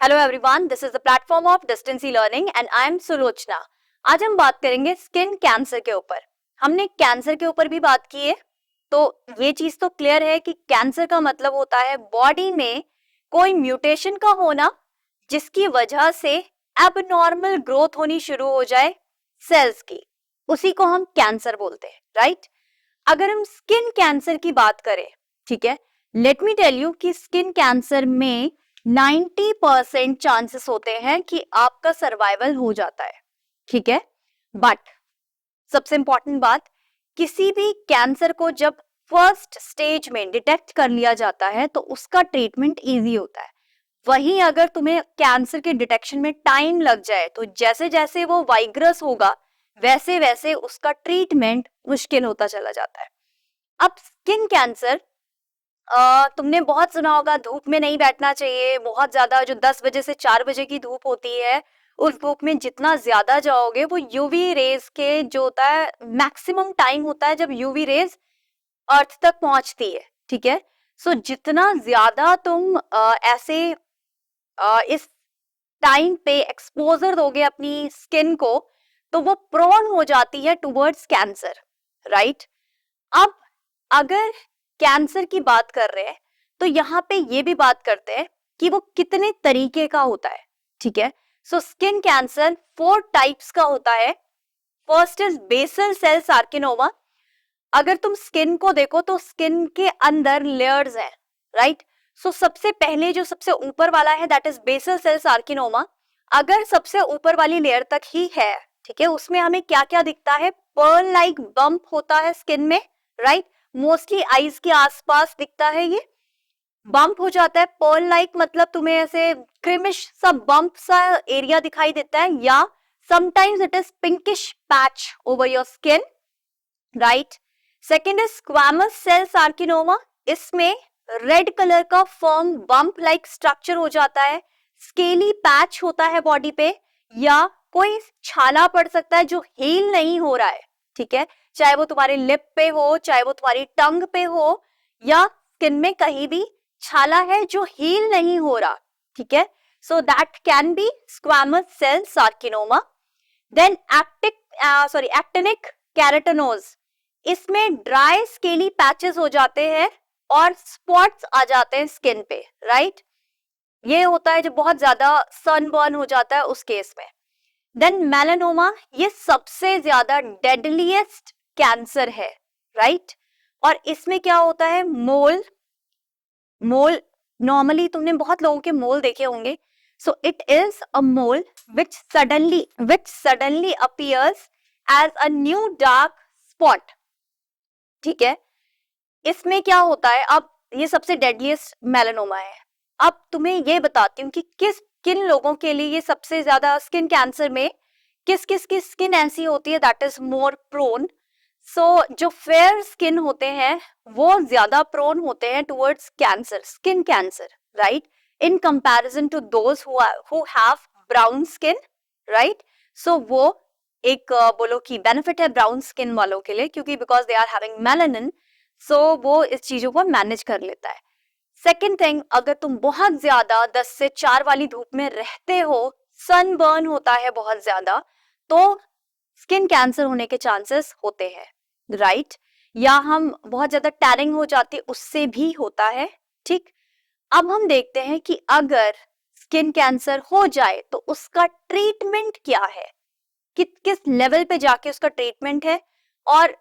Hello everyone, this is the platform of distance learning and I am Sulochana. आज हम बात करेंगे स्किन कैंसर के ऊपर। हमने कैंसर के ऊपर भी बात की है, तो ये चीज तो क्लियर है कि कैंसर का मतलब होता है बॉडी में कोई म्यूटेशन का होना जिसकी वजह से एबनॉर्मल ग्रोथ होनी शुरू हो जाए सेल्स की, उसी को हम कैंसर बोलते हैं, राइट। अगर हम स्किन कैंसर की बात करें, ठीक है, लेट मी टेल यू कि स्किन कैंसर में 90% चांसेस होते हैं कि आपका सर्वाइवल हो जाता है, ठीक है। बट सबसे इंपॉर्टेंट बात, किसी भी कैंसर को जब फर्स्ट स्टेज में डिटेक्ट कर लिया जाता है तो उसका ट्रीटमेंट इजी होता है। वहीं अगर तुम्हें कैंसर के डिटेक्शन में टाइम लग जाए तो जैसे जैसे वो वाइग्रस होगा वैसे वैसे उसका ट्रीटमेंट मुश्किल होता चला जाता है। अब स्किन कैंसर, तुमने बहुत सुना होगा धूप में नहीं बैठना चाहिए, बहुत ज्यादा जो 10 बजे से 4 बजे की धूप होती है उस धूप में जितना ज्यादा जाओगे वो यूवी रेज के जो होता है मैक्सिमम टाइम होता है जब यूवी रेज अर्थ तक पहुंचती है, ठीक है। सो जितना ज्यादा तुम ऐसे इस टाइम पे एक्सपोजर दोगे अपनी स्किन को तो वो प्रोन हो जाती है टुवर्ड्स कैंसर, राइट। अब अगर कैंसर की बात कर रहे हैं तो यहाँ पे ये भी बात करते हैं कि वो कितने तरीके का होता है, ठीक है। सो स्किन कैंसर 4 टाइप्स का होता है। First is basal cell carcinoma. अगर तुम स्किन को देखो तो स्किन के अंदर लेयर्स हैं, राइट। सो सबसे पहले जो सबसे ऊपर वाला है that is basal cell carcinoma. अगर सबसे ऊपर वाली लेयर तक ही है, ठीक है, उसमें हमें क्या क्या दिखता है, पर्ल लाइक बम्प होता है स्किन में, राइट। मोस्टली आईज के आसपास दिखता है, ये बम्प हो जाता है। पर्ल लाइक मतलब तुम्हें ऐसे क्रीमिश सा बम्प सा एरिया दिखाई देता है, या sometimes it is pinkish patch over your skin, right. Second is squamous cell carcinoma. इसमें रेड कलर का फर्म बम्प लाइक स्ट्रक्चर हो जाता है, स्केली पैच होता है बॉडी पे, या कोई छाला पड़ सकता है जो हील नहीं हो रहा है, ठीक है, चाहे वो तुम्हारे लिप पे हो, चाहे वो तुम्हारी टंग पे हो, या स्किन में कहीं भी छाला है जो हील नहीं हो रहा, ठीक है। So that can be squamous cell carcinoma. Then actinic keratoses. इसमें ड्राई स्केली पैचेस हो जाते हैं और स्पॉट्स आ जाते हैं स्किन पे, राइट। ये होता है जब बहुत ज्यादा सनबर्न हो जाता है उस केस में। देन मेलानोमा, ये सबसे ज्यादा डेडलीस्ट कैंसर है, राइट। और इसमें क्या होता है, मोल नॉर्मली तुमने बहुत लोगों के मोल देखे होंगे। So it is a mole which suddenly appears as a new dark spot, ठीक है। इसमें क्या होता है, अब ये सबसे डेडलीस्ट मेलानोमा है। अब तुम्हें ये बताती हूँ कि किन लोगों के लिए ये सबसे ज्यादा स्किन कैंसर में किस किस की स्किन ऐसी होती है दैट इज मोर प्रोन। सो जो फेयर स्किन होते हैं वो ज्यादा प्रोन होते हैं towards cancer, skin cancer, right, in comparison to those who have brown skin, right. So वो एक बोलो कि बेनिफिट है ब्राउन स्किन वालों के लिए, क्योंकि because they are having melanin, so वो इस चीजों को मैनेज कर लेता है। सेकेंड थिंग, अगर तुम बहुत ज्यादा 10 से 4 वाली धूप में रहते हो, सनबर्न होता है बहुत ज्यादा, तो स्किन कैंसर होने के चांसेस होते हैं, राइट। या हम बहुत ज्यादा टैनिंग हो जाती है उससे भी होता है, ठीक। अब हम देखते हैं कि अगर स्किन कैंसर हो जाए तो उसका ट्रीटमेंट क्या है, किस लेवल पे जाके उसका ट्रीटमेंट है, और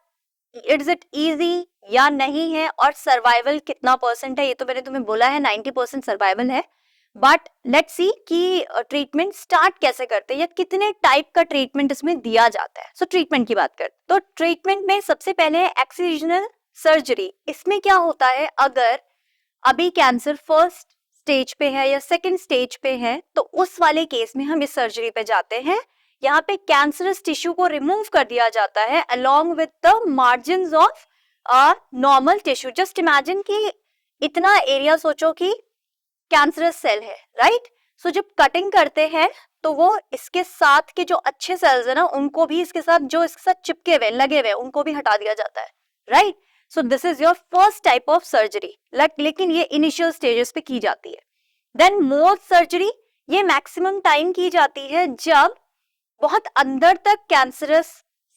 इज इट इजी या नहीं है, और सर्वाइवल कितना परसेंट है। ये तो मैंने तुम्हें बोला है 90% सर्वाइवल है, बट लेट्स सी कि ट्रीटमेंट स्टार्ट कैसे करते हैं या कितने टाइप का ट्रीटमेंट इसमें दिया जाता है। सो ट्रीटमेंट की बात करते तो ट्रीटमेंट में सबसे पहले है एक्सिजनल सर्जरी। इसमें क्या होता है, अगर अभी कैंसर फर्स्ट स्टेज पे है या सेकंड स्टेज पे है तो उस वाले केस में हम इस सर्जरी पे जाते हैं। यहाँ पे कैंसरस टिश्यू को रिमूव कर दिया जाता है along with the margins of a normal tissue. Just imagine कि इतना एरिया सोचो कि कैंसरस सेल है, राइट। सो जब कटिंग करते हैं तो वो इसके साथ के जो अच्छे सेल्स है ना उनको भी इसके साथ जो इसके साथ चिपके हुए लगे हुए उनको भी हटा दिया जाता है, right. So this is your first type of surgery, लेकिन ये इनिशियल स्टेजेस पे की जाती है। देन मोर सर्जरी, ये मैक्सिमम टाइम की जाती है जब बहुत अंदर तक कैंसरस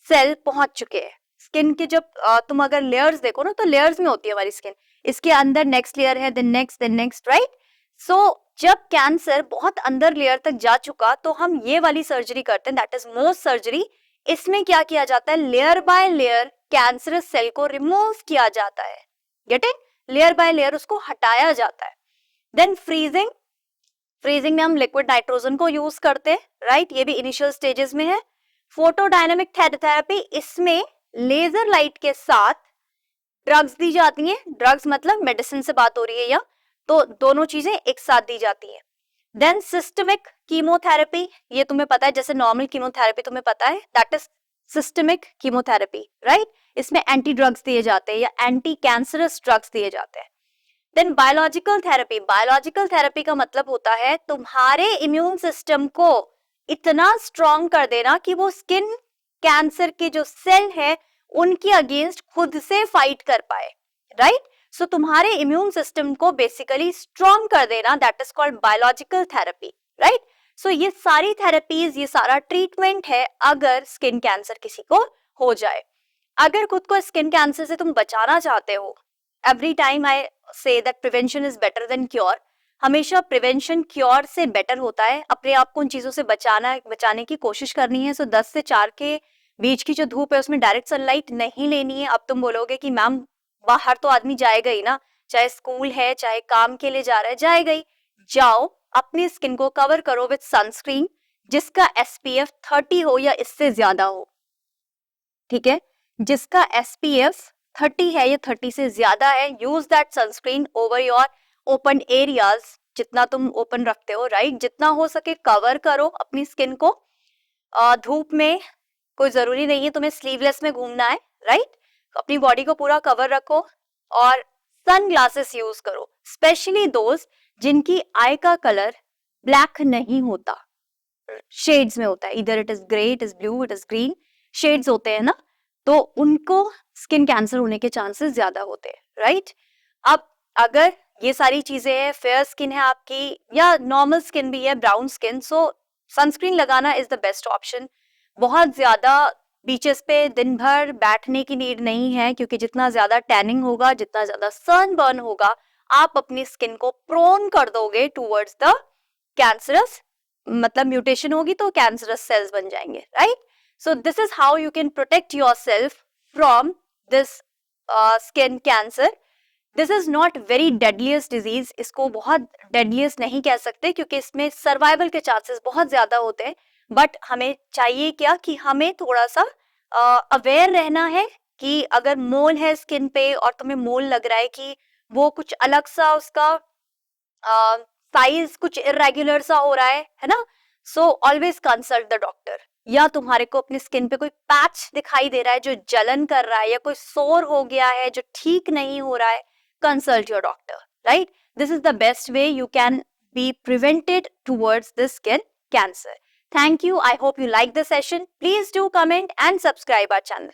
सेल पहुंच चुके हैं। स्किन के जब तुम अगर लेयर्स देखो ना, तो लेयर्स में होती है हमारी स्किन, इसके अंदर नेक्स्ट लेयर है, देन नेक्स्ट, राइट। सो जब कैंसर बहुत अंदर लेयर तक जा चुका तो हम ये वाली सर्जरी करते हैं, दैट इज मोस्ट सर्जरी। इसमें क्या किया जाता है, layer by layer cancerous cell को रिमूव किया जाता है, गेटिंग, लेयर बाय लेयर उसको हटाया जाता है। देन फ्रीजिंग, फ्रीजिंग में हम लिक्विड नाइट्रोजन को यूज करते हैं, राइट, ये भी इनिशियल स्टेजेस में है। फोटोडायनेमिक थेरेपी, इसमें लेजर लाइट के साथ ड्रग्स दी जाती हैं, ड्रग्स मतलब मेडिसिन से बात हो रही है, या तो दोनों चीजें एक साथ दी जाती हैं। देन सिस्टमिक कीमोथेरेपी, ये तुम्हें पता है, जैसे नॉर्मल कीमोथेरेपी तुम्हें पता है, that is systemic chemotherapy, right. इसमें एंटी ड्रग्स दिए जाते हैं या एंटी कैंसरस ड्रग्स दिए जाते हैं। Then biological therapy, biological therapy का मतलब होता है तुम्हारे इम्यून सिस्टम को इतना स्ट्रॉन्ग कर देना कि वो स्किन कैंसर के जो सेल है उनके अगेंस्ट खुद से फाइट कर पाए, राइट। सो तुम्हारे इम्यून सिस्टम को बेसिकली स्ट्रॉन्ग कर देना, that is called biological therapy, right. So ये सारी थेरेपीज, ये सारा ट्रीटमेंट है अगर स्किन कैंसर किसी को हो जाए। अगर खुद को स्किन कैंसर से तुम बचाना चाहते हो, every time I say that prevention is better than cure, हमेशा प्रिवेंशन क्योर से बेटर होता है। अपने आप को उन चीजों से बचाने की कोशिश करनी है। सो 10 से 4 के बीच की जो धूप है उसमें डायरेक्ट सनलाइट नहीं लेनी है। अब तुम बोलोगे कि मैम बाहर तो आदमी जाएगा ही ना, चाहे स्कूल है चाहे काम के लिए जा रहा है, जाएगा ही, जाओ अपनी स्किन को कवर करो विद सनस्क्रीन जिसका SPF 30 हो या इससे ज्यादा हो, ठीक है, जिसका SPF 30 है या 30 से ज्यादा है, use that sunscreen over your open areas, जितना तुम ओपन रखते हो, राइट, जितना हो सके कवर करो अपनी स्किन को। धूप में कोई जरूरी नहीं है तुम्हें स्लीवलेस में घूमना है, राइट, अपनी बॉडी को पूरा कवर रखो और सन ग्लासेस यूज करो, स्पेशली दोज जिनकी आई का कलर ब्लैक नहीं होता, शेड्स में होता है, इधर it is grey, it is blue, it is green, shades होते हैं ना, तो उनको स्किन कैंसर होने के चांसेस ज्यादा होते हैं, राइट। अब अगर ये सारी चीजें हैं, फेयर स्किन है आपकी या नॉर्मल स्किन भी है, ब्राउन स्किन, सो सनस्क्रीन लगाना इज द बेस्ट ऑप्शन। बहुत ज्यादा बीचेस पे दिन भर बैठने की नीड नहीं है, क्योंकि जितना ज्यादा टैनिंग होगा, जितना ज्यादा सन बर्न होगा, आप अपनी स्किन को प्रोन कर दोगे टूवर्ड्स द कैंसरस, मतलब म्यूटेशन होगी तो कैंसरस सेल्स बन जाएंगे, right. So this is how you can protect yourself from this skin cancer. This is not very deadliest disease, इसको बहुत डेडलीस्ट नहीं कह सकते क्योंकि इसमें सर्वाइवल के चांसेस बहुत ज्यादा होते हैं, बट हमें चाहिए क्या कि हमें थोड़ा सा अवेयर रहना है कि अगर मोल है स्किन पे और तुम्हें मोल लग रहा है कि वो कुछ अलग सा उसका साइज कुछ इरेगुलर सा हो रहा है ना, so always consult the doctor. या तुम्हारे को अपनी स्किन पे कोई पैच दिखाई दे रहा है जो जलन कर रहा है, या कोई सोर हो गया है जो ठीक नहीं हो रहा है, consult your doctor, right? This is the best way you can be prevented towards the skin cancer. Thank you. I hope you like the session. Please do comment and subscribe our channel.